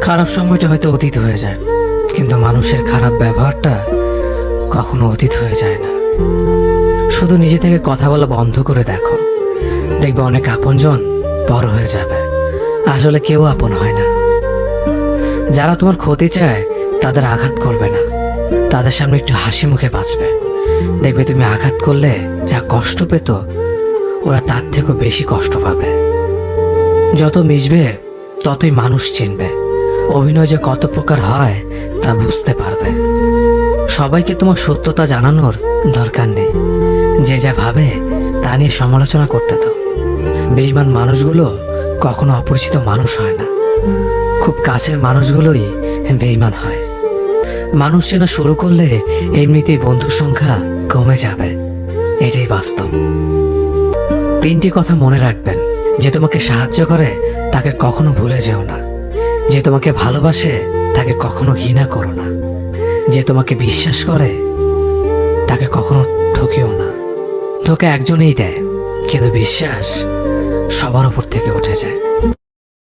খারাপ সময়টা হয়তো অতীত হয়ে যায়, কিন্তু মানুষের খারাপ ব্যবহারটা কখনো অতীত হয়ে যায় না। শুধু নিজে থেকে কথা বলা বন্ধ করে দেখো, দেখবে অনেক আপনজন বড় হয়ে যাবে। আসলে কেউ আপন হয় না। যারা তোমার ক্ষতি চায় তাদের আঘাত করবে না, তাদের সামনে একটু হাসি মুখে বাঁচবে। দেখবে তুমি আঘাত করলে যা কষ্ট পেত, ওরা তার থেকেও বেশি কষ্ট পাবে। যত মিশবে ততই মানুষ চিনবে, অভিনয় যে কত প্রকার হয় তা বুঝতে পারবে। সবাইকে তোমার সত্যতা জানানোর দরকার নেই, যে যা ভাবে তা নিয়ে সমালোচনা করতে দাও। বেঈমান মানুষগুলো কখনো অপরিচিত মানুষ হয় না, খুব কাছের মানুষগুলোই বেঈমান হয়। মানুষ চেনা শুরু করলে এমনিতেই বন্ধুর সংখ্যা কমে যাবে, এটাই বাস্তব। 3টি কথা মনে রাখবেন: যে তোমাকে সাহায্য করে তাকে কখনো ভুলে যেও না, যে তোমাকে ভালোবাসে তাকে কখনো ঘৃণা করো না, যে তোমাকে বিশ্বাস করে তাকে কখনো ঠকিও না। ধোঁকা একজনেই দেয়, কিন্তু বিশ্বাস সবার উপর থেকে উঠে যায়।